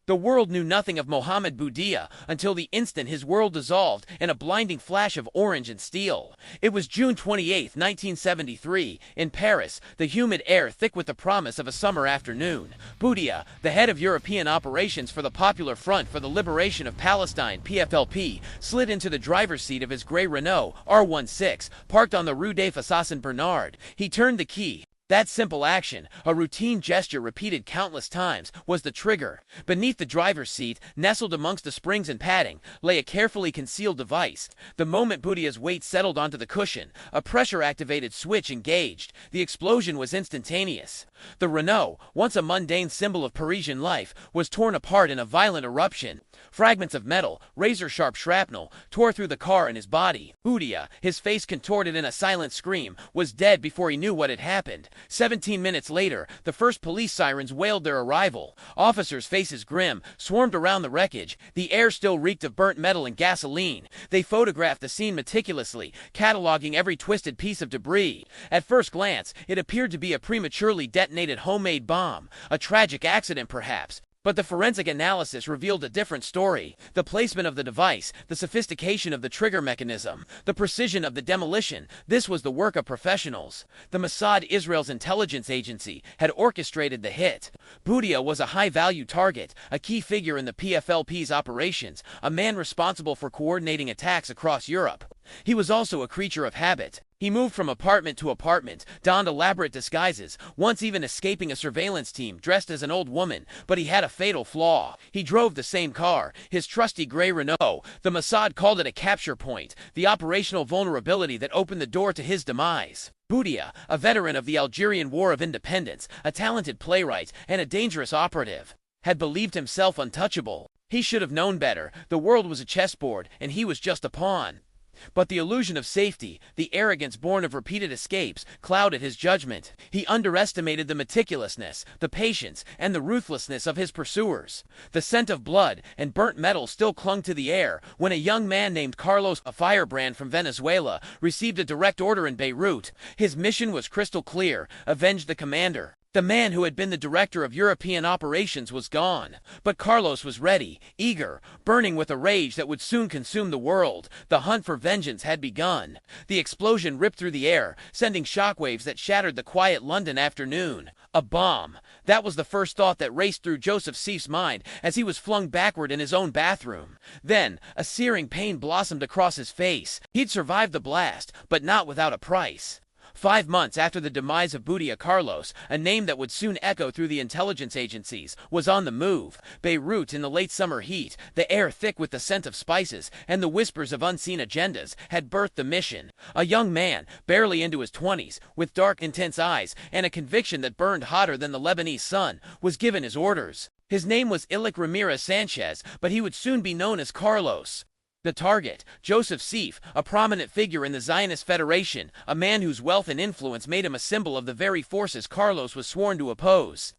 The world knew nothing of Mohammed Boudia until the instant his world dissolved in a blinding flash of orange and steel. It was June 28, 1973, in Paris, the humid air thick with the promise of a summer afternoon. Boudia, the head of European operations for the Popular Front for the Liberation of Palestine (PFLP), slid into the driver's seat of his gray Renault R16, parked on the Rue des Fosses Saint Bernard. He turned the key. That simple action, a routine gesture repeated countless times, was the trigger. Beneath the driver's seat, nestled amongst the springs and padding, lay a carefully concealed device. The moment Boudia's weight settled onto the cushion, a pressure-activated switch engaged. The explosion was instantaneous. The Renault, once a mundane symbol of Parisian life, was torn apart in a violent eruption. Fragments of metal, razor-sharp shrapnel, tore through the car and his body. Boudia, his face contorted in a silent scream, was dead before he knew what had happened. 17 minutes later, the first police sirens wailed their arrival. Officers' faces grim, swarmed around the wreckage. The air still reeked of burnt metal and gasoline. They photographed the scene meticulously, cataloging every twisted piece of debris. At first glance, it appeared to be a prematurely detonated homemade bomb. A tragic accident, perhaps. But the forensic analysis revealed a different story. The placement of the device, the sophistication of the trigger mechanism, the precision of the demolition, this was the work of professionals. The Mossad, Israel's intelligence agency, had orchestrated the hit. Boudia was a high-value target, a key figure in the PFLP's operations, a man responsible for coordinating attacks across Europe. He was also a creature of habit. He moved from apartment to apartment, donned elaborate disguises, once even escaping a surveillance team dressed as an old woman, but he had a fatal flaw. He drove the same car, his trusty gray Renault. The Mossad called it a capture point, the operational vulnerability that opened the door to his demise. Boudia, a veteran of the Algerian War of Independence, a talented playwright, and a dangerous operative, had believed himself untouchable. He should have known better. The world was a chessboard, and he was just a pawn. But the illusion of safety, the arrogance born of repeated escapes, clouded his judgment. He underestimated the meticulousness, the patience, and the ruthlessness of his pursuers. The scent of blood and burnt metal still clung to the air when a young man named Carlos, a firebrand from Venezuela, received a direct order in Beirut. His mission was crystal clear: avenge the commander. The man who had been the director of European operations was gone. But Carlos was ready, eager, burning with a rage that would soon consume the world. The hunt for vengeance had begun. The explosion ripped through the air, sending shockwaves that shattered the quiet London afternoon. A bomb. That was the first thought that raced through Joseph Seif's mind as he was flung backward in his own bathroom. Then, a searing pain blossomed across his face. He'd survived the blast, but not without a price. 5 months after the demise of Boudia, Carlos, a name that would soon echo through the intelligence agencies, was on the move. Beirut in the late summer heat, the air thick with the scent of spices and the whispers of unseen agendas, had birthed the mission. A young man, barely into his 20s, with dark, intense eyes and a conviction that burned hotter than the Lebanese sun, was given his orders. His name was Ilik Ramirez Sanchez, but he would soon be known as Carlos. The target, Joseph Seif, a prominent figure in the Zionist Federation, a man whose wealth and influence made him a symbol of the very forces Carlos was sworn to oppose.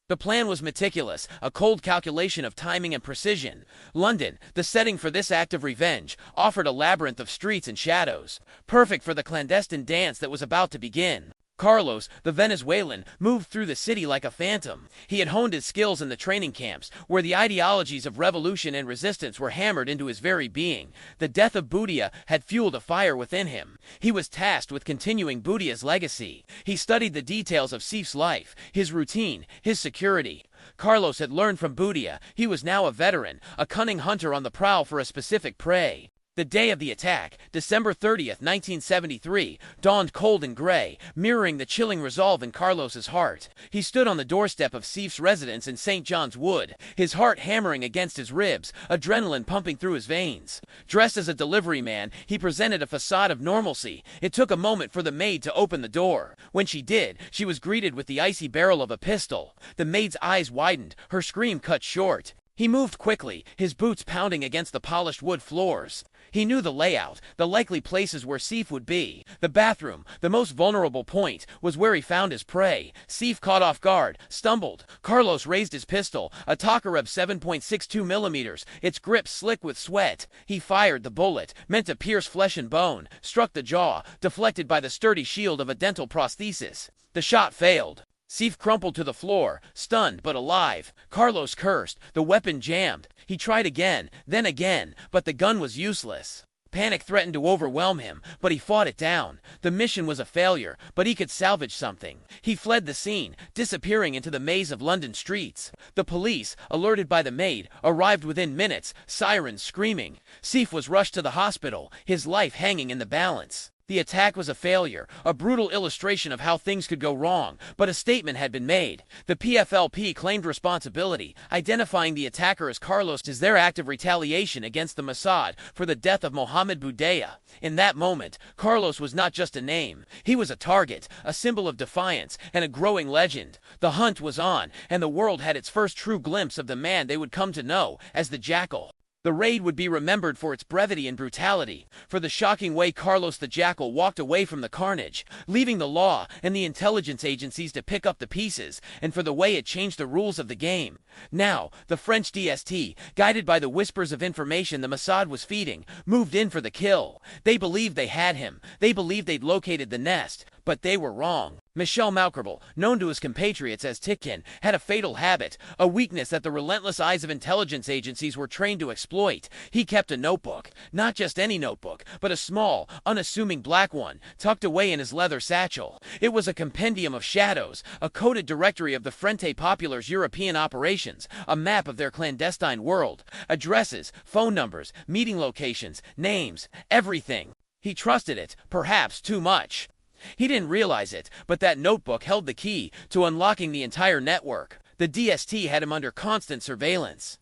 The plan was meticulous, a cold calculation of timing and precision. London, the setting for this act of revenge, offered a labyrinth of streets and shadows, perfect for the clandestine dance that was about to begin. Carlos, the Venezuelan, moved through the city like a phantom. He had honed his skills in the training camps, where the ideologies of revolution and resistance were hammered into his very being. The death of Boudia had fueled a fire within him. He was tasked with continuing Boudia's legacy. He studied the details of Seif's life, his routine, his security. Carlos had learned from Boudia. He was now a veteran, a cunning hunter on the prowl for a specific prey. The day of the attack, December 30th, 1973, dawned cold and gray, mirroring the chilling resolve in Carlos's heart. He stood on the doorstep of Seif's residence in St. John's Wood, his heart hammering against his ribs, adrenaline pumping through his veins. Dressed as a delivery man, he presented a facade of normalcy. It took a moment for the maid to open the door. When she did, she was greeted with the icy barrel of a pistol. The maid's eyes widened, her scream cut short. He moved quickly, his boots pounding against the polished wood floors. He knew the layout, the likely places where Seif would be. The bathroom, the most vulnerable point, was where he found his prey. Seif, caught off guard, stumbled. Carlos raised his pistol, a Tokarev 7.62 millimeters, its grip slick with sweat. He fired. The bullet, meant to pierce flesh and bone, struck the jaw, deflected by the sturdy shield of a dental prosthesis. The shot failed. Seif crumpled to the floor, stunned but alive. Carlos cursed. The weapon jammed. He tried again, then again, but the gun was useless. Panic threatened to overwhelm him, but he fought it down. The mission was a failure, but he could salvage something. He fled the scene, disappearing into the maze of London streets. The police, alerted by the maid, arrived within minutes, sirens screaming. Seif was rushed to the hospital, his life hanging in the balance. The attack was a failure, a brutal illustration of how things could go wrong, but a statement had been made. The PFLP claimed responsibility, identifying the attacker as Carlos as their act of retaliation against the Mossad for the death of Mohammed Boudaya. In that moment, Carlos was not just a name. He was a target, a symbol of defiance, and a growing legend. The hunt was on, and the world had its first true glimpse of the man they would come to know as the Jackal. The raid would be remembered for its brevity and brutality, for the shocking way Carlos the Jackal walked away from the carnage, leaving the law and the intelligence agencies to pick up the pieces, and for the way it changed the rules of the game. Now, the French DST, guided by the whispers of information the Mossad was feeding, moved in for the kill. They believed they had him. They believed they'd located the nest. But they were wrong. Michel Malkerbel, known to his compatriots as Tikkin, had a fatal habit, a weakness that the relentless eyes of intelligence agencies were trained to exploit. He kept a notebook, not just any notebook, but a small, unassuming black one, tucked away in his leather satchel. It was a compendium of shadows, a coded directory of the Frente Popular's European operations, a map of their clandestine world, addresses, phone numbers, meeting locations, names, everything. He trusted it, perhaps too much. He didn't realize it, but that notebook held the key to unlocking the entire network. The DST had him under constant surveillance.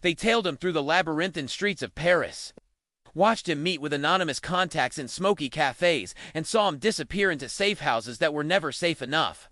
They tailed him through the labyrinthine streets of Paris, watched him meet with anonymous contacts in smoky cafes, and saw him disappear into safe houses that were never safe enough.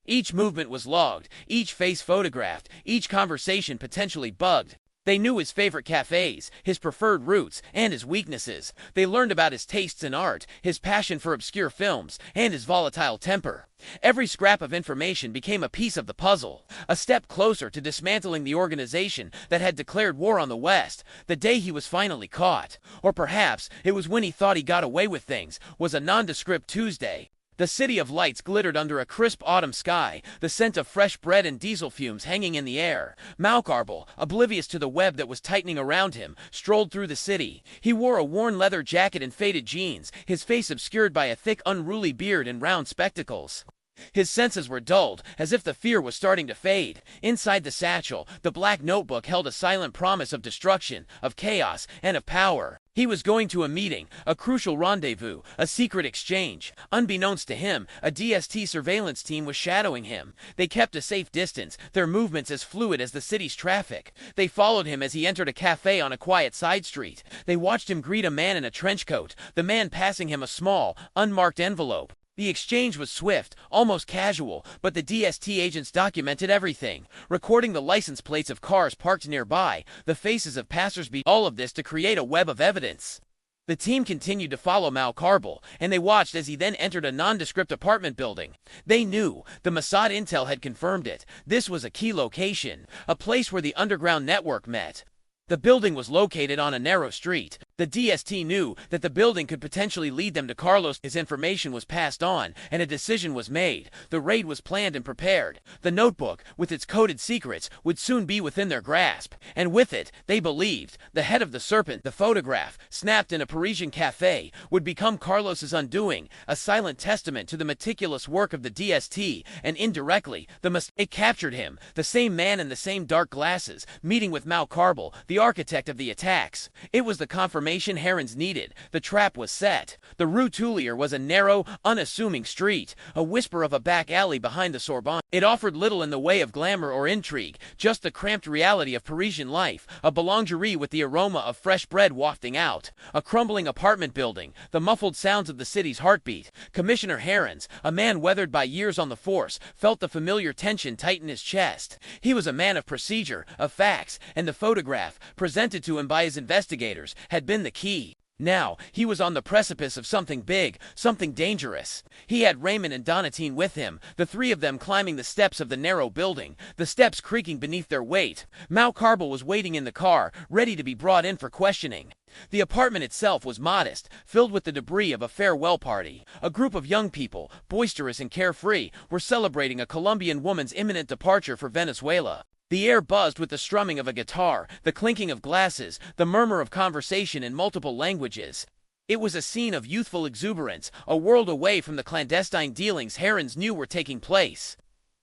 Each movement was logged, each face photographed, each conversation potentially bugged. They knew his favorite cafes, his preferred routes, and his weaknesses. They learned about his tastes in art, his passion for obscure films, and his volatile temper. Every scrap of information became a piece of the puzzle, a step closer to dismantling the organization that had declared war on the West, the day he was finally caught. Or perhaps it was when he thought he got away with things, was a nondescript Tuesday. The city of lights glittered under a crisp autumn sky, the scent of fresh bread and diesel fumes hanging in the air. Malkerbel, oblivious to the web that was tightening around him, strolled through the city. He wore a worn leather jacket and faded jeans, his face obscured by a thick, unruly beard and round spectacles. His senses were dulled, as if the fear was starting to fade. Inside the satchel, the black notebook held a silent promise of destruction, of chaos, and of power. He was going to a meeting, a crucial rendezvous, a secret exchange. Unbeknownst to him, a DST surveillance team was shadowing him. They kept a safe distance, their movements as fluid as the city's traffic. They followed him as he entered a cafe on a quiet side street. They watched him greet a man in a trench coat, the man passing him a small, unmarked envelope. The exchange was swift, almost casual, but the DST agents documented everything, recording the license plates of cars parked nearby, the faces of passersby, all of this to create a web of evidence. The team continued to follow Malkerbel, and they watched as he then entered a nondescript apartment building. They knew, the Mossad intel had confirmed it, this was a key location, a place where the underground network met. The building was located on a narrow street. The DST knew that the building could potentially lead them to Carlos. His information was passed on, and a decision was made. The raid was planned and prepared. The notebook, with its coded secrets, would soon be within their grasp. And with it, they believed, the head of the serpent, the photograph, snapped in a Parisian cafe, would become Carlos's undoing, a silent testament to the meticulous work of the DST, and indirectly, it captured him, the same man in the same dark glasses, meeting with Malkerbel, the architect of the attacks. It was the confirmation Herons needed. The trap was set. The Rue Tuileries was a narrow, unassuming street, a whisper of a back alley behind the Sorbonne. It offered little in the way of glamour or intrigue, just the cramped reality of Parisian life, a boulangerie with the aroma of fresh bread wafting out, a crumbling apartment building, the muffled sounds of the city's heartbeat. Commissioner Herons, a man weathered by years on the force, felt the familiar tension tighten his chest. He was a man of procedure, of facts, and the photograph, presented to him by his investigators, had been the key. Now, he was on the precipice of something big, something dangerous. He had Raymond and Donatien with him, the three of them climbing the steps of the narrow building, the steps creaking beneath their weight. Malcarbal was waiting in the car, ready to be brought in for questioning. The apartment itself was modest, filled with the debris of a farewell party. A group of young people, boisterous and carefree, were celebrating a Colombian woman's imminent departure for Venezuela. The air buzzed with the strumming of a guitar, the clinking of glasses, the murmur of conversation in multiple languages. It was a scene of youthful exuberance, a world away from the clandestine dealings Herons knew were taking place.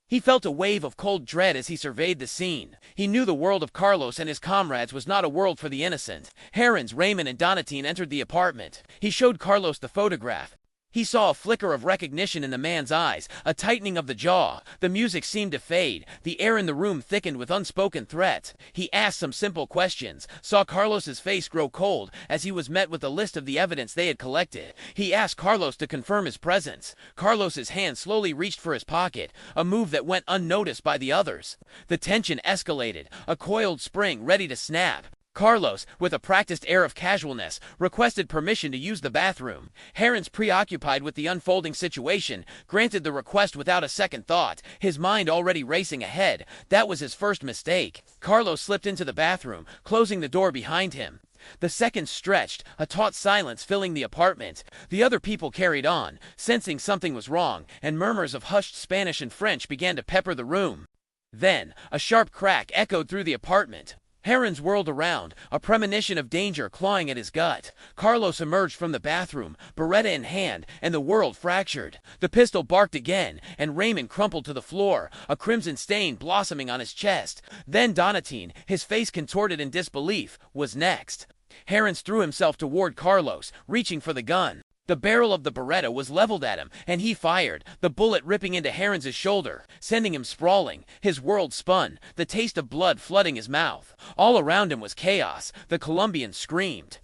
He felt a wave of cold dread as he surveyed the scene. He knew the world of Carlos and his comrades was not a world for the innocent. Herons, Raymond, and Donatien entered the apartment. He showed Carlos the photograph. He saw a flicker of recognition in the man's eyes, a tightening of the jaw. The music seemed to fade. The air in the room thickened with unspoken threats. He asked some simple questions, saw Carlos's face grow cold as he was met with a list of the evidence they had collected. He asked Carlos to confirm his presence. Carlos's hand slowly reached for his pocket, a move that went unnoticed by the others. The tension escalated, a coiled spring ready to snap. Carlos, with a practiced air of casualness, requested permission to use the bathroom. Herons, preoccupied with the unfolding situation, granted the request without a second thought, his mind already racing ahead. That was his first mistake. Carlos slipped into the bathroom, closing the door behind him. The seconds stretched, a taut silence filling the apartment. The other people carried on, sensing something was wrong, and murmurs of hushed Spanish and French began to pepper the room. Then, a sharp crack echoed through the apartment. Herons whirled around, a premonition of danger clawing at his gut. Carlos emerged from the bathroom, Beretta in hand, and the world fractured. The pistol barked again, and Raymond crumpled to the floor, a crimson stain blossoming on his chest. Then Donatien, his face contorted in disbelief, was next. Herons threw himself toward Carlos, reaching for the gun. The barrel of the Beretta was leveled at him, and he fired, the bullet ripping into Herons' shoulder, sending him sprawling. His world spun, the taste of blood flooding his mouth. All around him was chaos. The Colombians screamed.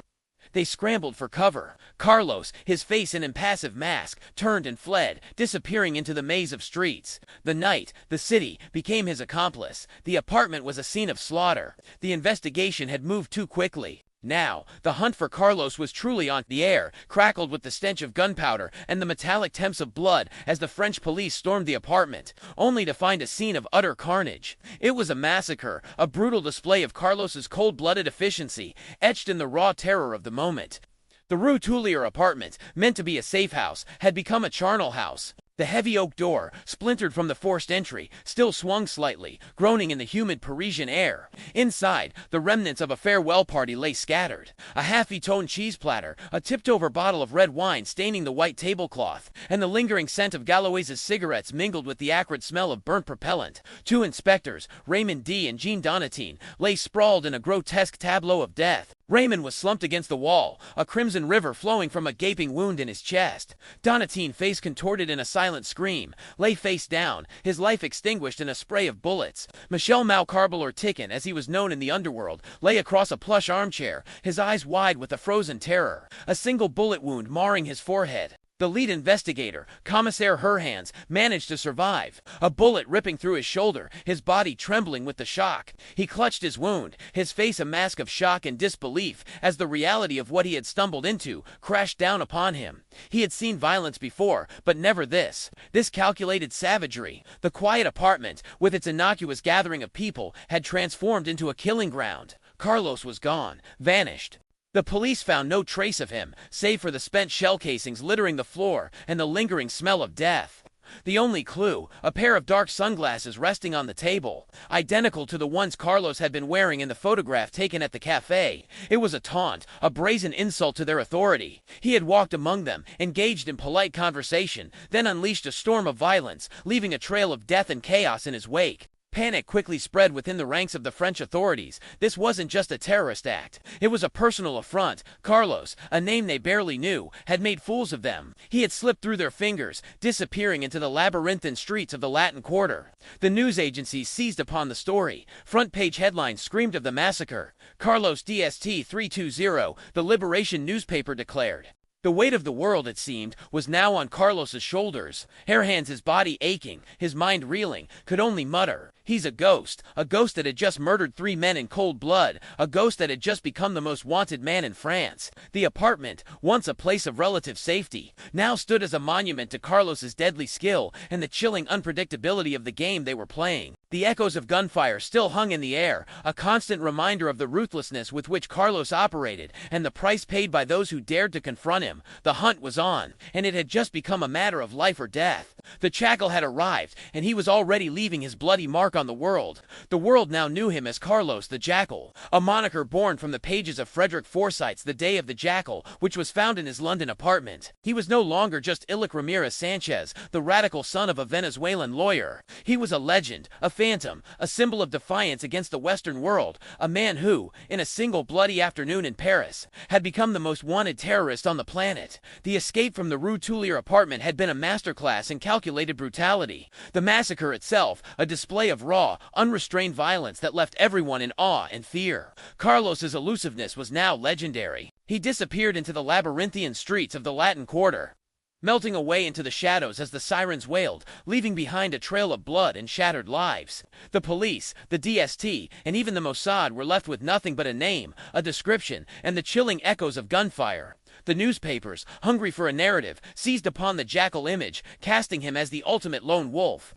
They scrambled for cover. Carlos, his face an impassive mask, turned and fled, disappearing into the maze of streets. The night, the city, became his accomplice. The apartment was a scene of slaughter. The investigation had moved too quickly. Now, the hunt for Carlos was truly on. The air crackled with the stench of gunpowder and the metallic temps of blood as the French police stormed the apartment, only to find a scene of utter carnage. It was a massacre, a brutal display of Carlos's cold-blooded efficiency, etched in the raw terror of the moment. The Rue Tuileries apartment, meant to be a safe house, had become a charnel house. The heavy oak door, splintered from the forced entry, still swung slightly, groaning in the humid Parisian air. Inside, the remnants of a farewell party lay scattered. A half-eaten cheese platter, a tipped-over bottle of red wine staining the white tablecloth, and the lingering scent of Galois's cigarettes mingled with the acrid smell of burnt propellant. Two inspectors, Raymond D. and Jean Donatien, lay sprawled in a grotesque tableau of death. Raymond was slumped against the wall, a crimson river flowing from a gaping wound in his chest. Donatien, face contorted in a silent scream, lay face down, his life extinguished in a spray of bullets. Michel Malcarbal, or Ticken, as he was known in the underworld, lay across a plush armchair, his eyes wide with a frozen terror, a single bullet wound marring his forehead. The lead investigator, Commissaire Herhans, managed to survive, a bullet ripping through his shoulder, his body trembling with the shock. He clutched his wound, his face a mask of shock and disbelief, as the reality of what he had stumbled into crashed down upon him. He had seen violence before, but never this calculated savagery. The quiet apartment, with its innocuous gathering of people, had transformed into a killing ground. Carlos was gone, vanished. The police found no trace of him, save for the spent shell casings littering the floor and the lingering smell of death. The only clue, a pair of dark sunglasses resting on the table, identical to the ones Carlos had been wearing in the photograph taken at the cafe. It was a taunt, a brazen insult to their authority. He had walked among them, engaged in polite conversation, then unleashed a storm of violence, leaving a trail of death and chaos in his wake. Panic quickly spread within the ranks of the French authorities. This wasn't just a terrorist act. It was a personal affront. Carlos, a name they barely knew, had made fools of them. He had slipped through their fingers, disappearing into the labyrinthine streets of the Latin Quarter. The news agencies seized upon the story. Front-page headlines screamed of the massacre. Carlos DST 320, the Liberation newspaper declared. The weight of the world, it seemed, was now on Carlos's shoulders. Herhans, his body aching, his mind reeling, could only mutter, He's a ghost that had just murdered 3 men in cold blood, a ghost that had just become the most wanted man in France. The apartment, once a place of relative safety, now stood as a monument to Carlos's deadly skill and the chilling unpredictability of the game they were playing. The echoes of gunfire still hung in the air, a constant reminder of the ruthlessness with which Carlos operated and the price paid by those who dared to confront him. The hunt was on, and it had just become a matter of life or death. The Jackal had arrived, and he was already leaving his bloody mark on the world. The world now knew him as Carlos the Jackal, a moniker born from the pages of Frederick Forsyth's The Day of the Jackal, which was found in his London apartment. He was no longer just Ilic Ramirez Sanchez, the radical son of a Venezuelan lawyer. He was a legend, a phantom, a symbol of defiance against the Western world, a man who, in a single bloody afternoon in Paris, had become the most wanted terrorist on the planet. The escape from the Rue Tuileries apartment had been a masterclass in calculated brutality. The massacre itself, a display of raw, unrestrained violence that left everyone in awe and fear. Carlos's elusiveness was now legendary. He disappeared into the labyrinthian streets of the Latin Quarter, melting away into the shadows as the sirens wailed, leaving behind a trail of blood and shattered lives. The police, the DST, and even the Mossad were left with nothing but a name, a description, and the chilling echoes of gunfire. The newspapers, hungry for a narrative, seized upon the Jackal image, casting him as the ultimate lone wolf,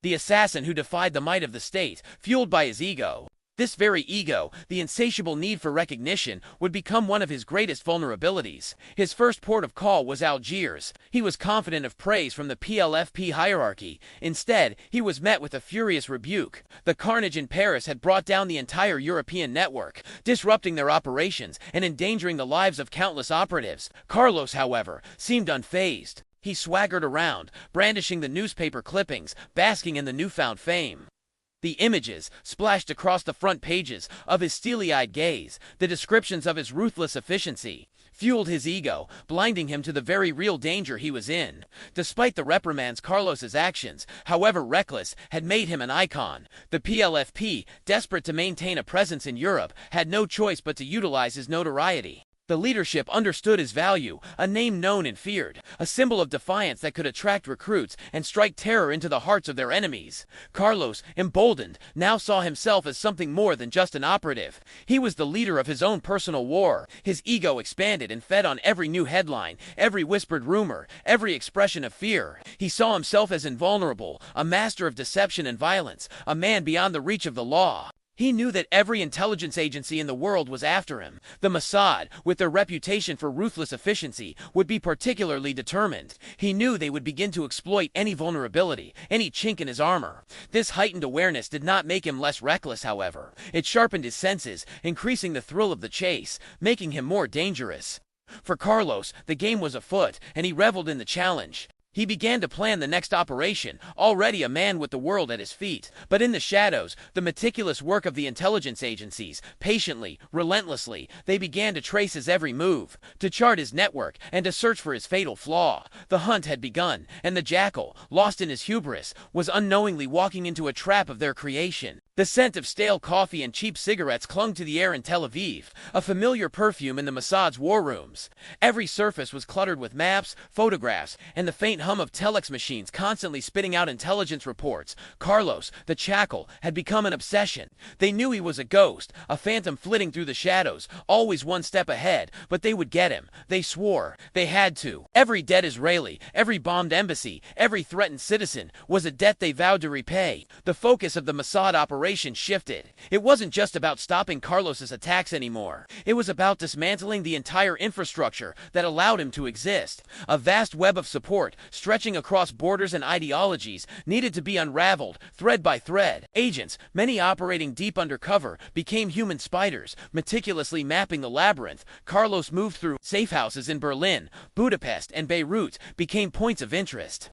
the assassin who defied the might of the state, fueled by his ego. This very ego, the insatiable need for recognition, would become one of his greatest vulnerabilities. His first port of call was Algiers. He was confident of praise from the PLFP hierarchy. Instead, he was met with a furious rebuke. The carnage in Paris had brought down the entire European network, disrupting their operations and endangering the lives of countless operatives. Carlos, however, seemed unfazed. He swaggered around, brandishing the newspaper clippings, basking in the newfound fame. The images, splashed across the front pages of his steely-eyed gaze, the descriptions of his ruthless efficiency, fueled his ego, blinding him to the very real danger he was in. Despite the reprimands, Carlos's actions, however reckless, had made him an icon. The PLFP, desperate to maintain a presence in Europe, had no choice but to utilize his notoriety. The leadership understood his value, a name known and feared, a symbol of defiance that could attract recruits and strike terror into the hearts of their enemies. Carlos, emboldened, now saw himself as something more than just an operative. He was the leader of his own personal war. His ego expanded and fed on every new headline, every whispered rumor, every expression of fear. He saw himself as invulnerable, a master of deception and violence, a man beyond the reach of the law. He knew that every intelligence agency in the world was after him. The Mossad, with their reputation for ruthless efficiency, would be particularly determined. He knew they would begin to exploit any vulnerability, any chink in his armor. This heightened awareness did not make him less reckless, however. It sharpened his senses, increasing the thrill of the chase, making him more dangerous. For Carlos, the game was afoot, and he reveled in the challenge. He began to plan the next operation, already a man with the world at his feet. But in the shadows, the meticulous work of the intelligence agencies, patiently, relentlessly, they began to trace his every move, to chart his network, and to search for his fatal flaw. The hunt had begun, and the Jackal, lost in his hubris, was unknowingly walking into a trap of their creation. The scent of stale coffee and cheap cigarettes clung to the air in Tel Aviv, a familiar perfume in the Mossad's war rooms. Every surface was cluttered with maps, photographs, and the faint hum of telex machines constantly spitting out intelligence reports. Carlos, the Jackal, had become an obsession. They knew he was a ghost, a phantom flitting through the shadows, always one step ahead, but they would get him. They swore. They had to. Every dead Israeli, every bombed embassy, every threatened citizen was a debt they vowed to repay. The focus of the Mossad operation shifted. It wasn't just about stopping Carlos's attacks anymore. It was about dismantling the entire infrastructure that allowed him to exist. A vast web of support, stretching across borders and ideologies, needed to be unraveled, thread by thread. Agents, many operating deep undercover, became human spiders, meticulously mapping the labyrinth. Carlos moved through safe houses in Berlin, Budapest, and Beirut, became points of interest.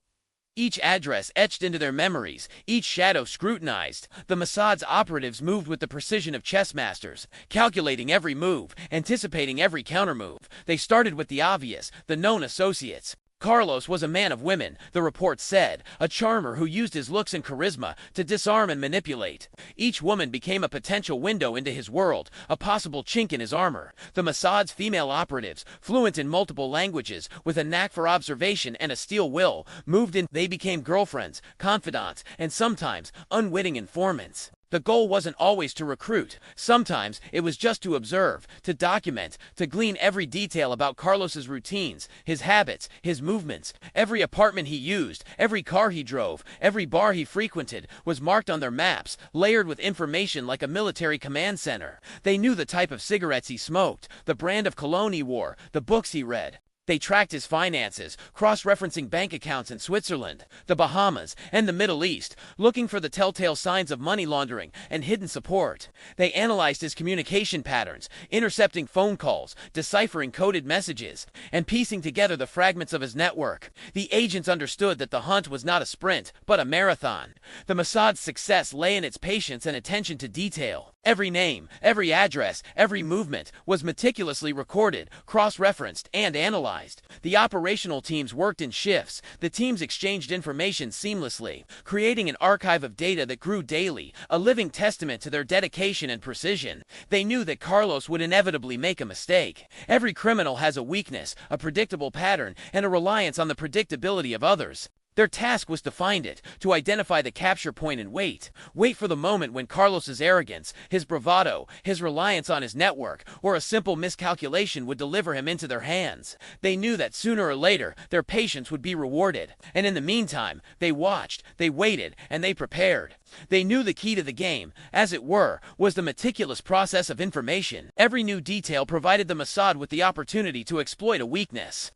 Each address etched into their memories, each shadow scrutinized. The Mossad's operatives moved with the precision of chess masters, calculating every move, anticipating every countermove. They started with the obvious, the known associates. Carlos was a man of women, the report said, a charmer who used his looks and charisma to disarm and manipulate. Each woman became a potential window into his world, a possible chink in his armor. The Mossad's female operatives, fluent in multiple languages, with a knack for observation and a steel will, moved in. They became girlfriends, confidants, and sometimes unwitting informants. The goal wasn't always to recruit. Sometimes it was just to observe, to document, to glean every detail about Carlos's routines, his habits, his movements. Every apartment he used, every car he drove, every bar he frequented was marked on their maps, layered with information like a military command center. They knew the type of cigarettes he smoked, the brand of cologne he wore, the books he read. They tracked his finances, cross-referencing bank accounts in Switzerland, the Bahamas, and the Middle East, looking for the telltale signs of money laundering and hidden support. They analyzed his communication patterns, intercepting phone calls, deciphering coded messages, and piecing together the fragments of his network. The agents understood that the hunt was not a sprint, but a marathon. The Mossad's success lay in its patience and attention to detail. Every name, every address, every movement was meticulously recorded, cross-referenced, and analyzed. The operational teams worked in shifts. The teams exchanged information seamlessly, creating an archive of data that grew daily, a living testament to their dedication and precision. They knew that Carlos would inevitably make a mistake. Every criminal has a weakness, a predictable pattern, and a reliance on the predictability of others. Their task was to find it, to identify the capture point and wait. Wait for the moment when Carlos's arrogance, his bravado, his reliance on his network, or a simple miscalculation would deliver him into their hands. They knew that sooner or later, their patience would be rewarded. And in the meantime, they watched, they waited, and they prepared. They knew the key to the game, as it were, was the meticulous process of information. Every new detail provided the Mossad with the opportunity to exploit a weakness,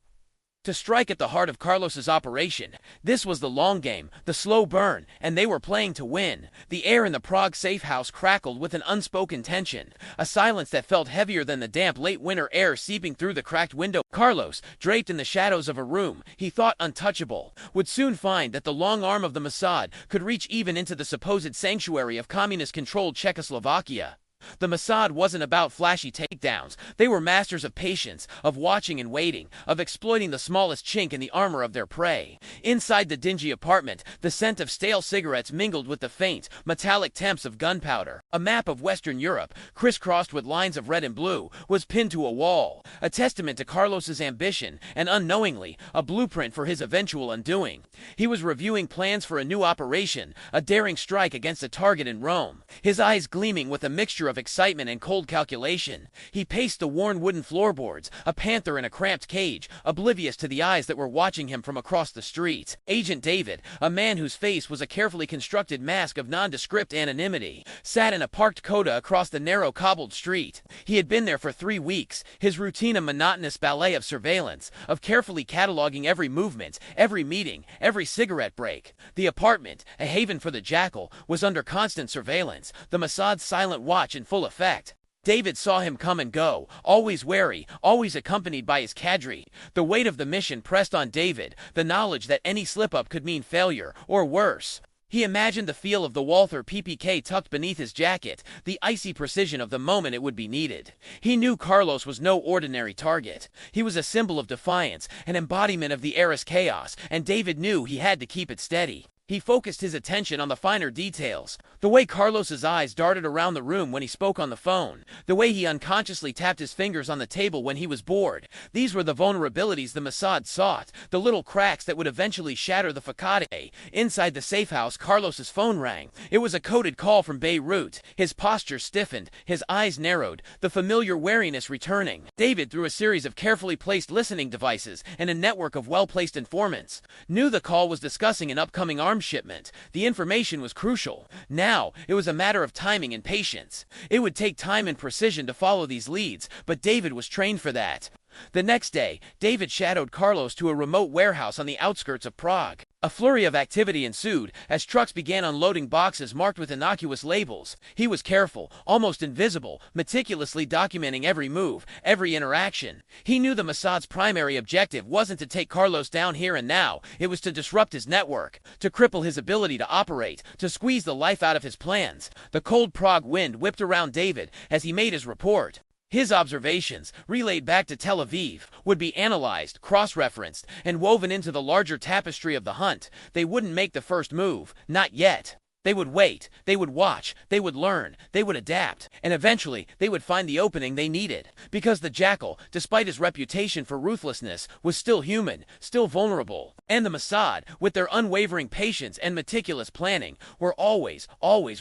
to strike at the heart of Carlos's operation. This was the long game, the slow burn, and they were playing to win. The air in the Prague safe house crackled with an unspoken tension, a silence that felt heavier than the damp late winter air seeping through the cracked window. Carlos, draped in the shadows of a room he thought untouchable, would soon find that the long arm of the Mossad could reach even into the supposed sanctuary of communist-controlled Czechoslovakia. The Mossad wasn't about flashy takedowns. They were masters of patience, of watching and waiting, of exploiting the smallest chink in the armor of their prey. Inside the dingy apartment, the scent of stale cigarettes mingled with the faint, metallic temps of gunpowder. A map of Western Europe, crisscrossed with lines of red and blue, was pinned to a wall, a testament to Carlos's ambition, and unknowingly, a blueprint for his eventual undoing. He was reviewing plans for a new operation, a daring strike against a target in Rome, his eyes gleaming with a mixture of excitement and cold calculation. He paced the worn wooden floorboards, a panther in a cramped cage, oblivious to the eyes that were watching him from across the street. Agent David, a man whose face was a carefully constructed mask of nondescript anonymity, sat in a parked Coda across the narrow cobbled street. He had been there for 3 weeks, his routine a monotonous ballet of surveillance, of carefully cataloging every movement, every meeting, every cigarette break. The apartment, a haven for the jackal, was under constant surveillance, the Mossad's silent watch in full effect. David saw him come and go, always wary, always accompanied by his cadre. The weight of the mission pressed on David, the knowledge that any slip-up could mean failure, or worse. He imagined the feel of the Walther PPK tucked beneath his jacket, the icy precision of the moment it would be needed. He knew Carlos was no ordinary target. He was a symbol of defiance, an embodiment of the era's chaos, and David knew he had to keep it steady. He focused his attention on the finer details. The way Carlos's eyes darted around the room when he spoke on the phone. The way he unconsciously tapped his fingers on the table when he was bored. These were the vulnerabilities the Mossad sought, the little cracks that would eventually shatter the facade. Inside the safe house, Carlos's phone rang. It was a coded call from Beirut. His posture stiffened, his eyes narrowed, the familiar wariness returning. David, through a series of carefully placed listening devices and a network of well-placed informants, knew the call was discussing an upcoming arms shipment. The information was crucial. Now, it was a matter of timing and patience. It would take time and precision to follow these leads, but David was trained for that. The next day, David shadowed Carlos to a remote warehouse on the outskirts of Prague. A flurry of activity ensued as trucks began unloading boxes marked with innocuous labels. He was careful, almost invisible, meticulously documenting every move, every interaction. He knew the Mossad's primary objective wasn't to take Carlos down here and now. It was to disrupt his network, to cripple his ability to operate, to squeeze the life out of his plans. The cold Prague wind whipped around David as he made his report. His observations, relayed back to Tel Aviv, would be analyzed, cross-referenced, and woven into the larger tapestry of the hunt. They wouldn't make the first move, not yet. They would wait, they would watch, they would learn, they would adapt, and eventually they would find the opening they needed. Because the Jackal, despite his reputation for ruthlessness, was still human, still vulnerable. And the Mossad, with their unwavering patience and meticulous planning, were always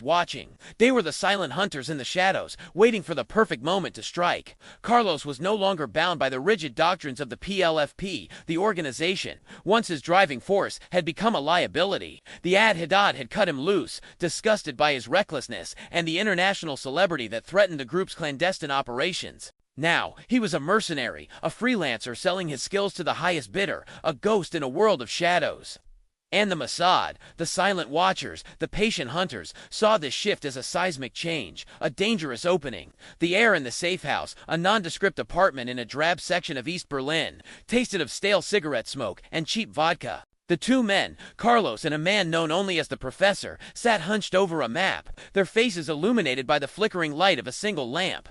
watching. They were the silent hunters in the shadows, waiting for the perfect moment to strike. Carlos was no longer bound by the rigid doctrines of the PLFP, the organization. Once his driving force had become a liability. The Ad-Haddad had cut him loose, disgusted by his recklessness and the international celebrity that threatened the group's clandestine operations. Now, he was a mercenary, a freelancer selling his skills to the highest bidder, a ghost in a world of shadows. And the Mossad, the silent watchers, the patient hunters, saw this shift as a seismic change, a dangerous opening. The air in the safe house, a nondescript apartment in a drab section of East Berlin, tasted of stale cigarette smoke and cheap vodka. The two men, Carlos and a man known only as the Professor, sat hunched over a map, their faces illuminated by the flickering light of a single lamp.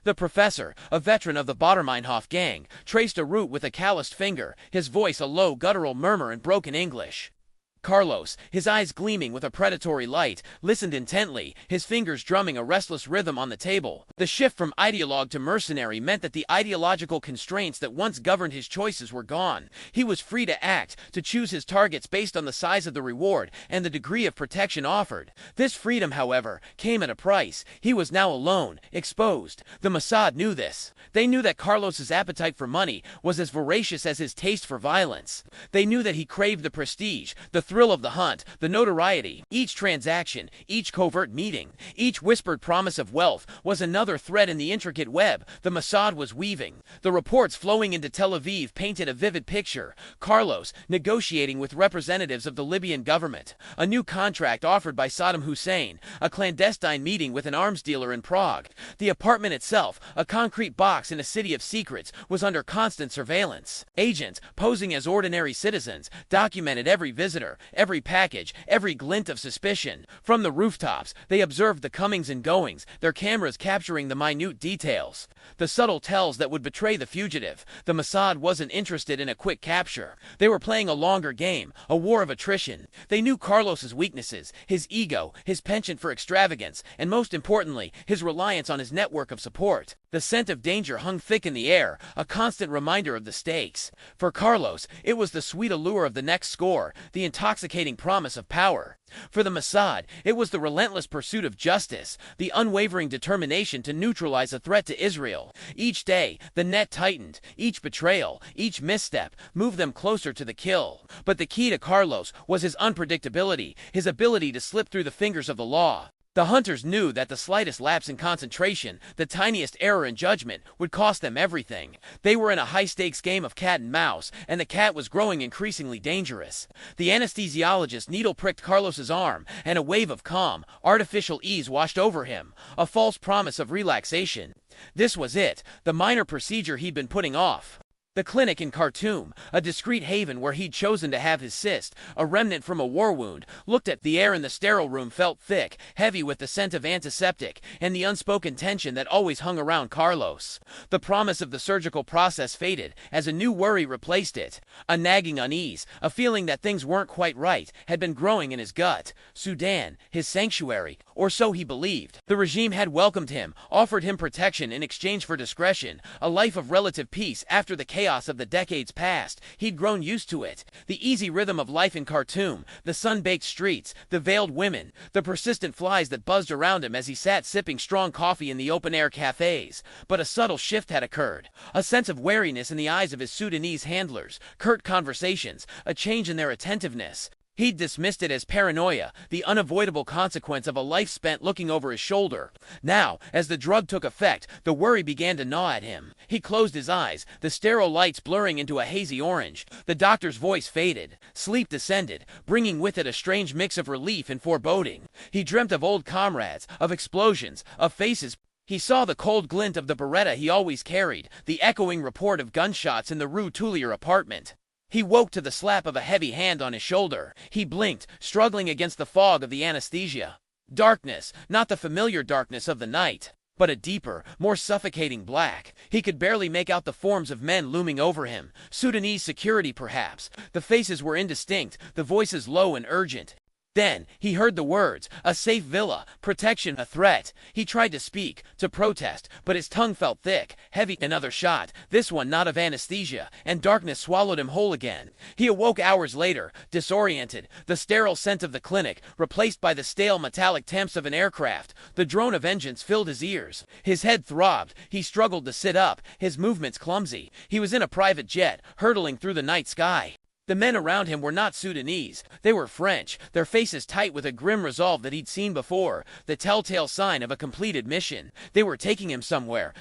The Professor, a veteran of the Baader-Meinhof gang, traced a route with a calloused finger, his voice a low guttural murmur in broken English. Carlos, his eyes gleaming with a predatory light, listened intently, his fingers drumming a restless rhythm on the table. The shift from ideologue to mercenary meant that the ideological constraints that once governed his choices were gone. He was free to act, to choose his targets based on the size of the reward and the degree of protection offered. This freedom, however, came at a price. He was now alone, exposed. The Mossad knew this. They knew that Carlos's appetite for money was as voracious as his taste for violence. They knew that he craved the prestige, the thrill of the hunt, the notoriety. Each transaction, each covert meeting, each whispered promise of wealth was another thread in the intricate web the Mossad was weaving. The reports flowing into Tel Aviv painted a vivid picture. Carlos, negotiating with representatives of the Libyan government, a new contract offered by Saddam Hussein, a clandestine meeting with an arms dealer in Prague. The apartment itself, a concrete box in a city of secrets, was under constant surveillance. Agents, posing as ordinary citizens, documented every visitor, every package, every glint of suspicion. From the rooftops, they observed the comings and goings, their cameras capturing the minute details, the subtle tells that would betray the fugitive. The Mossad wasn't interested in a quick capture. They were playing a longer game, a war of attrition. They knew Carlos's weaknesses, his ego, his penchant for extravagance, and most importantly, his reliance on his network of support. The scent of danger hung thick in the air, a constant reminder of the stakes. For Carlos, it was the sweet allure of the next score, the intoxicating promise of power. For the Mossad, it was the relentless pursuit of justice, the unwavering determination to neutralize a threat to Israel. Each day, the net tightened. Each betrayal, each misstep, moved them closer to the kill. But the key to Carlos was his unpredictability, his ability to slip through the fingers of the law. The hunters knew that the slightest lapse in concentration, the tiniest error in judgment, would cost them everything. They were in a high-stakes game of cat and mouse, and the cat was growing increasingly dangerous. The anesthesiologist needle-pricked Carlos's arm, and a wave of calm, artificial ease washed over him, a false promise of relaxation. This was it, the minor procedure he'd been putting off. The clinic in Khartoum, a discreet haven where he'd chosen to have his cyst, a remnant from a war wound, looked at the air in the sterile room felt thick, heavy with the scent of antiseptic, and the unspoken tension that always hung around Carlos. The promise of the surgical process faded, as a new worry replaced it. A nagging unease, a feeling that things weren't quite right, had been growing in his gut. Sudan, his sanctuary, or so he believed. The regime had welcomed him, offered him protection in exchange for discretion, a life of relative peace after the chaos of the decades past. He'd grown used to it. The easy rhythm of life in Khartoum, the sun-baked streets, the veiled women, the persistent flies that buzzed around him as he sat sipping strong coffee in the open-air cafes. But a subtle shift had occurred. A sense of wariness in the eyes of his Sudanese handlers, curt conversations, a change in their attentiveness. He'd dismissed it as paranoia, the unavoidable consequence of a life spent looking over his shoulder. Now, as the drug took effect, the worry began to gnaw at him. He closed his eyes, the sterile lights blurring into a hazy orange. The doctor's voice faded. Sleep descended, bringing with it a strange mix of relief and foreboding. He dreamt of old comrades, of explosions, of faces. He saw the cold glint of the Beretta he always carried, the echoing report of gunshots in the Rue Tulier apartment. He woke to the slap of a heavy hand on his shoulder. He blinked, struggling against the fog of the anesthesia. Darkness, not the familiar darkness of the night. but a deeper, more suffocating black. He could barely make out the forms of men looming over him. Sudanese security, perhaps. The faces were indistinct, the voices low and urgent. Then, he heard the words, a safe villa, protection, a threat. He tried to speak, to protest, but his tongue felt thick, heavy. Another shot, this one not of anesthesia, and darkness swallowed him whole again. He awoke hours later, disoriented, the sterile scent of the clinic, replaced by the stale metallic temps of an aircraft. The drone of engines filled his ears. His head throbbed. He struggled to sit up, his movements clumsy. He was in a private jet, hurtling through the night sky. The men around him were not Sudanese. They were French, their faces tight with a grim resolve that he'd seen before, the telltale sign of a completed mission. They were taking him somewhere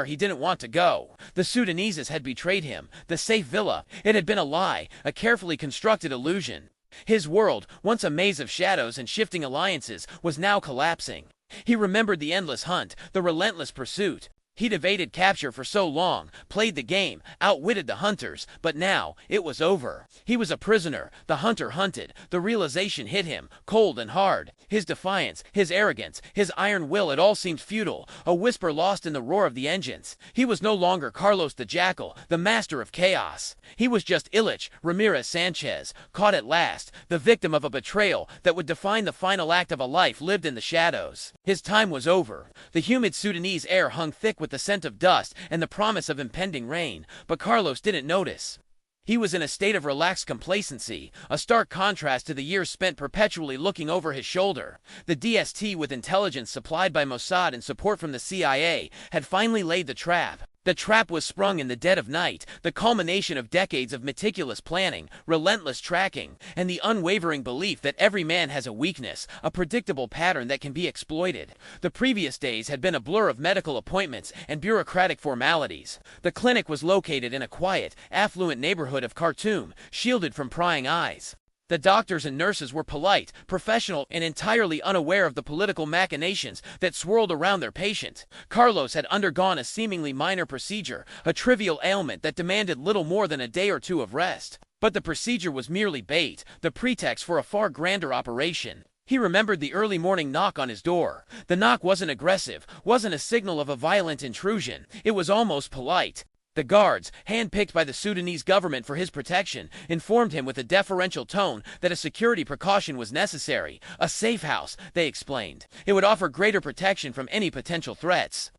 he didn't want to go. The Sudaneses had betrayed him. The safe villa, it had been a lie, a carefully constructed illusion. His world, once a maze of shadows and shifting alliances, was now collapsing. He remembered the endless hunt, the relentless pursuit. He'd evaded capture for so long, played the game, outwitted the hunters, but now, it was over. He was a prisoner, the hunter hunted. The realization hit him, cold and hard. His defiance, his arrogance, his iron will, it all seemed futile, a whisper lost in the roar of the engines. He was no longer Carlos the Jackal, the master of chaos. He was just Ilich Ramirez Sanchez, caught at last, the victim of a betrayal that would define the final act of a life lived in the shadows. His time was over. The humid Sudanese air hung thick with the scent of dust and the promise of impending rain, but Carlos didn't notice. He was in a state of relaxed complacency, a stark contrast to the years spent perpetually looking over his shoulder. The DST, with intelligence supplied by Mossad and support from the CIA, had finally laid the trap. The trap was sprung in the dead of night, the culmination of decades of meticulous planning, relentless tracking, and the unwavering belief that every man has a weakness, a predictable pattern that can be exploited. The previous days had been a blur of medical appointments and bureaucratic formalities. The clinic was located in a quiet, affluent neighborhood of Khartoum, shielded from prying eyes. The doctors and nurses were polite, professional, and entirely unaware of the political machinations that swirled around their patient. Carlos had undergone a seemingly minor procedure, a trivial ailment that demanded little more than a day or two of rest. But the procedure was merely bait, the pretext for a far grander operation. He remembered the early morning knock on his door. The knock wasn't aggressive, wasn't a signal of a violent intrusion. It was almost polite. The guards, handpicked by the Sudanese government for his protection, informed him with a deferential tone that a security precaution was necessary. A safe house, they explained. It would offer greater protection from any potential threats.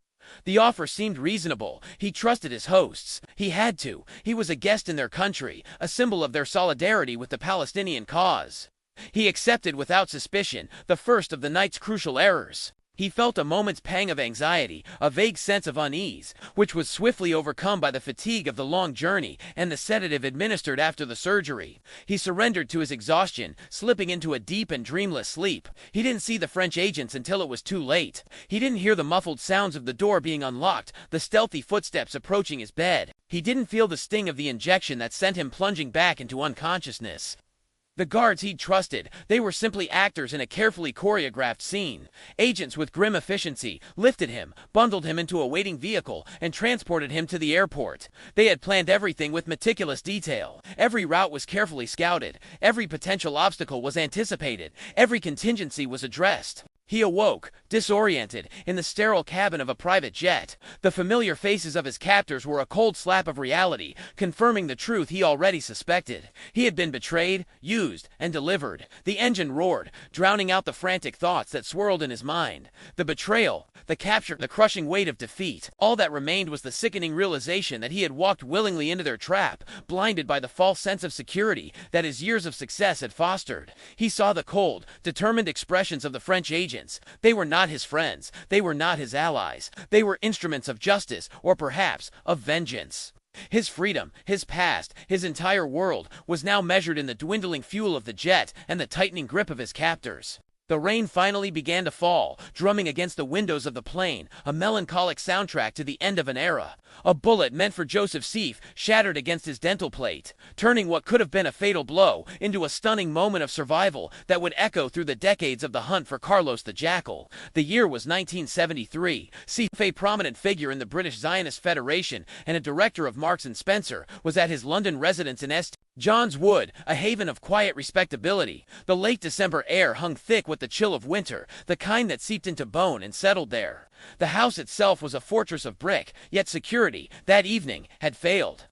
The offer seemed reasonable. He trusted his hosts. He had to. He was a guest in their country, a symbol of their solidarity with the Palestinian cause. He accepted without suspicion, the first of the night's crucial errors. He felt a moment's pang of anxiety, a vague sense of unease, which was swiftly overcome by the fatigue of the long journey and the sedative administered after the surgery. He surrendered to his exhaustion, slipping into a deep and dreamless sleep. He didn't see the French agents until it was too late. He didn't hear the muffled sounds of the door being unlocked, the stealthy footsteps approaching his bed. He didn't feel the sting of the injection that sent him plunging back into unconsciousness. The guards he'd trusted, they were simply actors in a carefully choreographed scene. Agents with grim efficiency lifted him, bundled him into a waiting vehicle, and transported him to the airport. They had planned everything with meticulous detail. Every route was carefully scouted. Every potential obstacle was anticipated. Every contingency was addressed. He awoke, disoriented, in the sterile cabin of a private jet. The familiar faces of his captors were a cold slap of reality, confirming the truth he already suspected. He had been betrayed, used, and delivered. The engine roared, drowning out the frantic thoughts that swirled in his mind. The betrayal, the capture, the crushing weight of defeat. All that remained was the sickening realization that he had walked willingly into their trap, blinded by the false sense of security that his years of success had fostered. He saw the cold, determined expressions of the French agents. They were not his friends. They were not his allies. They were instruments of justice, or perhaps of vengeance. His freedom, his past, his entire world was now measured in the dwindling fuel of the jet and the tightening grip of his captors. The rain finally began to fall, drumming against the windows of the plane, a melancholic soundtrack to the end of an era. A bullet meant for Joseph Seif shattered against his dental plate, turning what could have been a fatal blow into a stunning moment of survival that would echo through the decades of the hunt for Carlos the Jackal. The year was 1973. Seif, a prominent figure in the British Zionist Federation and a director of Marks and Spencer, was at his London residence in St. John's Wood, a haven of quiet respectability. The late December air hung thick with the chill of winter, the kind that seeped into bone and settled there. The house itself was a fortress of brick, yet security, that evening, had failed.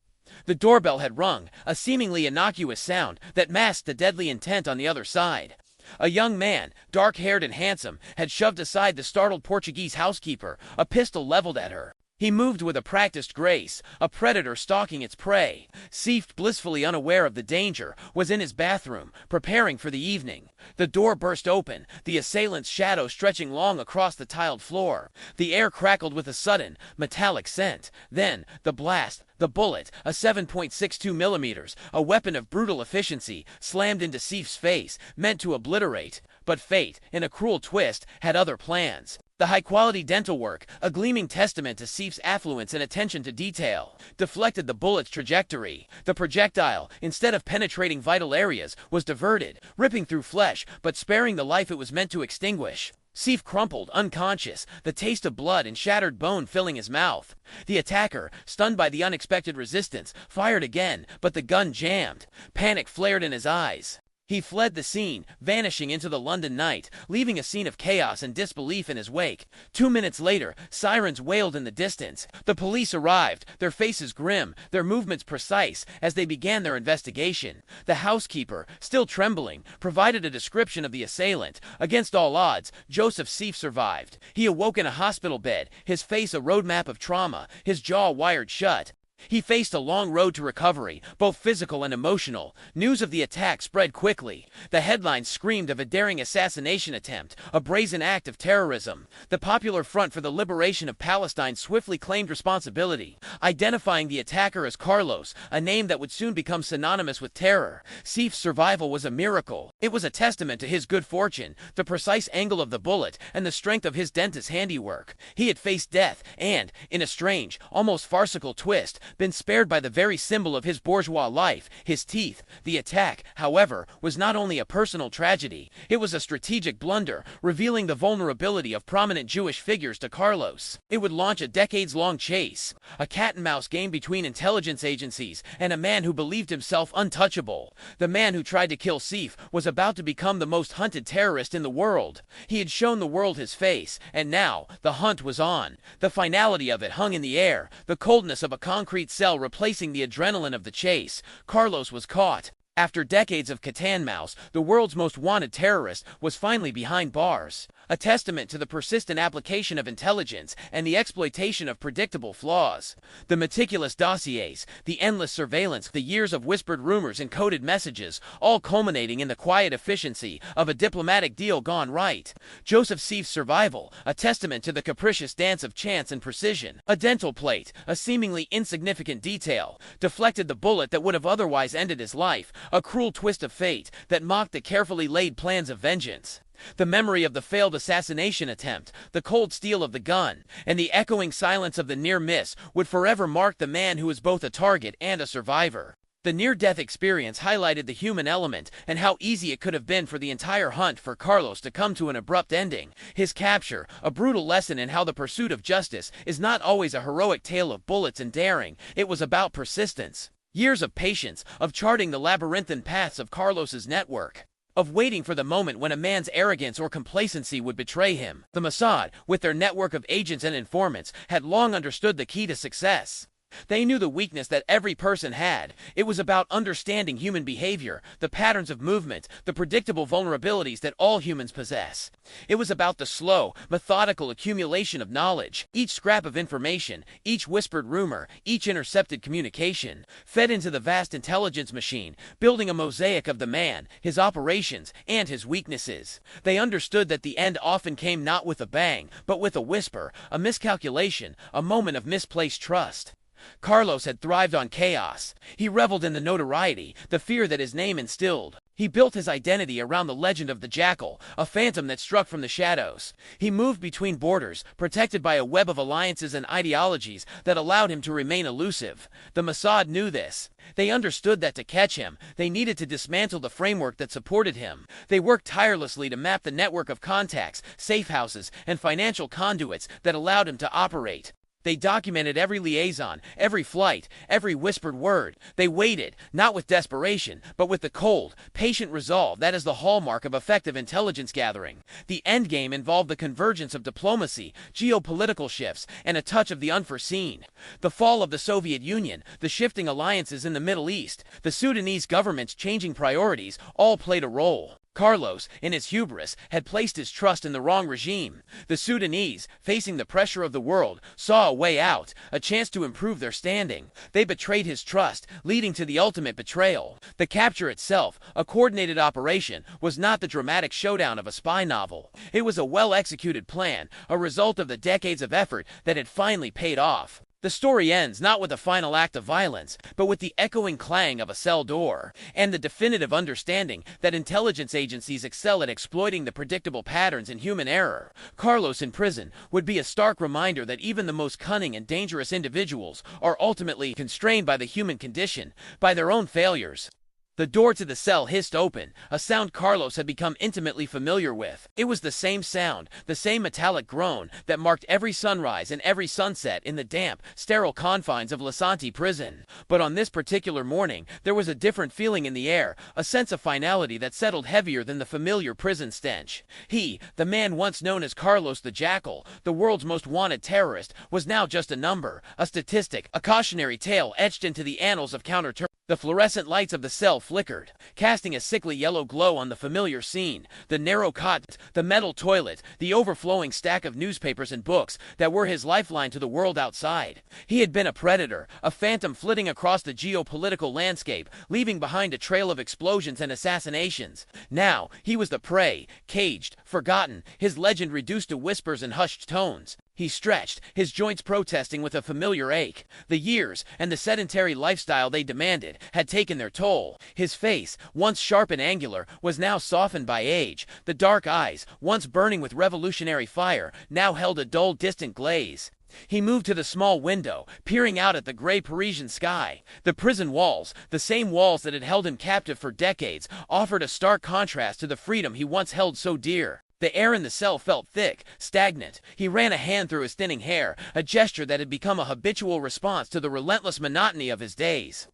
The doorbell had rung, a seemingly innocuous sound that masked the deadly intent on the other side. A young man, dark-haired and handsome, had shoved aside the startled Portuguese housekeeper, a pistol leveled at her. He moved with a practiced grace, a predator stalking its prey. Seif, blissfully unaware of the danger, was in his bathroom, preparing for the evening. The door burst open, the assailant's shadow stretching long across the tiled floor. The air crackled with a sudden, metallic scent. Then, the blast, the bullet, a 7.62 millimeters, a weapon of brutal efficiency, slammed into Seif's face, meant to obliterate. But fate, in a cruel twist, had other plans. The high-quality dental work, a gleaming testament to Seif's affluence and attention to detail, deflected the bullet's trajectory. The projectile, instead of penetrating vital areas, was diverted, ripping through flesh, but sparing the life it was meant to extinguish. Seif crumpled, unconscious, the taste of blood and shattered bone filling his mouth. The attacker, stunned by the unexpected resistance, fired again, but the gun jammed. Panic flared in his eyes. He fled the scene, vanishing into the London night, leaving a scene of chaos and disbelief in his wake. 2 minutes later, sirens wailed in the distance. The police arrived, their faces grim, their movements precise, as they began their investigation. The housekeeper, still trembling, provided a description of the assailant. Against all odds, Joseph Seif survived. He awoke in a hospital bed, his face a roadmap of trauma, his jaw wired shut. He faced a long road to recovery, both physical and emotional. News of the attack spread quickly. The headlines screamed of a daring assassination attempt, a brazen act of terrorism. The Popular Front for the Liberation of Palestine swiftly claimed responsibility, identifying the attacker as Carlos, a name that would soon become synonymous with terror. Seif's survival was a miracle. It was a testament to his good fortune, the precise angle of the bullet, and the strength of his dentist's handiwork. He had faced death and, in a strange, almost farcical twist, been spared by the very symbol of his bourgeois life, his teeth. The attack, however, was not only a personal tragedy, it was a strategic blunder, revealing the vulnerability of prominent Jewish figures to Carlos. It would launch a decades-long chase, a cat-and-mouse game between intelligence agencies and a man who believed himself untouchable. The man who tried to kill Seif was about to become the most hunted terrorist in the world. He had shown the world his face, and now the hunt was on. The finality of it hung in the air, the coldness of a concrete cell replacing the adrenaline of the chase. Carlos was caught. After decades of cat-and-mouse, the world's most wanted terrorist was finally behind bars. A testament to the persistent application of intelligence and the exploitation of predictable flaws. The meticulous dossiers, the endless surveillance, the years of whispered rumors and coded messages, all culminating in the quiet efficiency of a diplomatic deal gone right. Joseph Seif's survival, a testament to the capricious dance of chance and precision. A dental plate, a seemingly insignificant detail, deflected the bullet that would have otherwise ended his life, a cruel twist of fate that mocked the carefully laid plans of vengeance. The memory of the failed assassination attempt, the cold steel of the gun, and the echoing silence of the near miss would forever mark the man who was both a target and a survivor. The near-death experience highlighted the human element and how easy it could have been for the entire hunt for Carlos to come to an abrupt ending. His capture, a brutal lesson in how the pursuit of justice is not always a heroic tale of bullets and daring. It was about persistence. Years of patience, of charting the labyrinthine paths of Carlos's network, of waiting for the moment when a man's arrogance or complacency would betray him. The Mossad, with their network of agents and informants, had long understood the key to success. They knew the weakness that every person had. It was about understanding human behavior, the patterns of movement, the predictable vulnerabilities that all humans possess. It was about the slow, methodical accumulation of knowledge. Each scrap of information, each whispered rumor, each intercepted communication, fed into the vast intelligence machine, building a mosaic of the man, his operations, and his weaknesses. They understood that the end often came not with a bang, but with a whisper, a miscalculation, a moment of misplaced trust. Carlos had thrived on chaos. He reveled in the notoriety, the fear that his name instilled. He built his identity around the legend of the Jackal, a phantom that struck from the shadows. He moved between borders, protected by a web of alliances and ideologies that allowed him to remain elusive. The Mossad knew this. They understood that to catch him, they needed to dismantle the framework that supported him. They worked tirelessly to map the network of contacts, safe houses, and financial conduits that allowed him to operate. They documented every liaison, every flight, every whispered word. They waited, not with desperation, but with the cold, patient resolve that is the hallmark of effective intelligence gathering. The endgame involved the convergence of diplomacy, geopolitical shifts, and a touch of the unforeseen. The fall of the Soviet Union, the shifting alliances in the Middle East, the Sudanese government's changing priorities all played a role. Carlos, in his hubris, had placed his trust in the wrong regime. The Sudanese, facing the pressure of the world, saw a way out, a chance to improve their standing. They betrayed his trust, leading to the ultimate betrayal. The capture itself, a coordinated operation, was not the dramatic showdown of a spy novel. It was a well-executed plan, a result of the decades of effort that had finally paid off. The story ends not with a final act of violence, but with the echoing clang of a cell door, and the definitive understanding that intelligence agencies excel at exploiting the predictable patterns in human error. Carlos in prison would be a stark reminder that even the most cunning and dangerous individuals are ultimately constrained by the human condition, by their own failures. The door to the cell hissed open, a sound Carlos had become intimately familiar with. It was the same sound, the same metallic groan that marked every sunrise and every sunset in the damp, sterile confines of Lasanti prison. But on this particular morning, there was a different feeling in the air, a sense of finality that settled heavier than the familiar prison stench. He, the man once known as Carlos the Jackal, the world's most wanted terrorist, was now just a number, a statistic, a cautionary tale etched into the annals of counterterrorism. The fluorescent lights of the cell flickered, casting a sickly yellow glow on the familiar scene. The narrow cot, the metal toilet, the overflowing stack of newspapers and books that were his lifeline to the world outside. He had been a predator, a phantom flitting across the geopolitical landscape, leaving behind a trail of explosions and assassinations. Now, he was the prey, caged, forgotten, his legend reduced to whispers and hushed tones. He stretched, his joints protesting with a familiar ache. The years, and the sedentary lifestyle they demanded, had taken their toll. His face, once sharp and angular, was now softened by age. The dark eyes, once burning with revolutionary fire, now held a dull, distant glaze. He moved to the small window, peering out at the gray Parisian sky. The prison walls, the same walls that had held him captive for decades, offered a stark contrast to the freedom he once held so dear. The air in the cell felt thick, stagnant. He ran a hand through his thinning hair, a gesture that had become a habitual response to the relentless monotony of his days.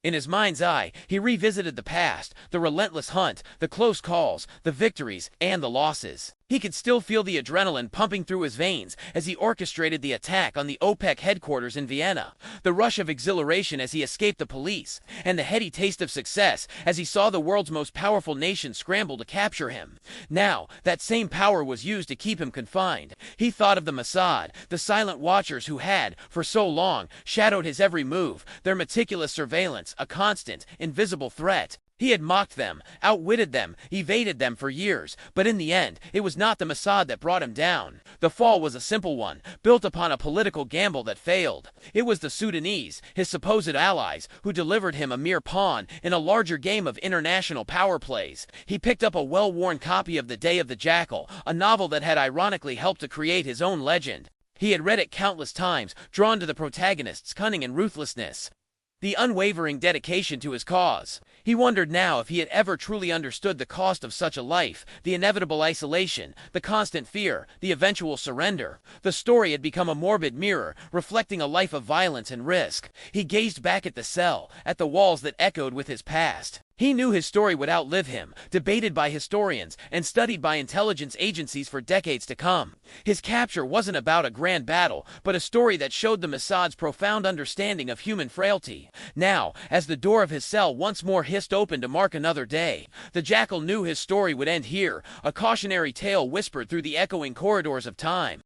In his mind's eye, he revisited the past, the relentless hunt, the close calls, the victories, and the losses. He could still feel the adrenaline pumping through his veins as he orchestrated the attack on the OPEC headquarters in Vienna, the rush of exhilaration as he escaped the police, and the heady taste of success as he saw the world's most powerful nation scramble to capture him. Now, that same power was used to keep him confined. He thought of the Mossad, the silent watchers who had, for so long, shadowed his every move, their meticulous surveillance, a constant, invisible threat. He had mocked them, outwitted them, evaded them for years, but in the end, it was not the Mossad that brought him down. The fall was a simple one, built upon a political gamble that failed. It was the Sudanese, his supposed allies, who delivered him a mere pawn in a larger game of international power plays. He picked up a well-worn copy of The Day of the Jackal, a novel that had ironically helped to create his own legend. He had read it countless times, drawn to the protagonist's cunning and ruthlessness, the unwavering dedication to his cause. He wondered now if he had ever truly understood the cost of such a life, the inevitable isolation, the constant fear, the eventual surrender. The story had become a morbid mirror, reflecting a life of violence and risk. He gazed back at the cell, at the walls that echoed with his past. He knew his story would outlive him, debated by historians and studied by intelligence agencies for decades to come. His capture wasn't about a grand battle, but a story that showed the Mossad's profound understanding of human frailty. Now, as the door of his cell once more hissed open to mark another day, the Jackal knew his story would end here, a cautionary tale whispered through the echoing corridors of time.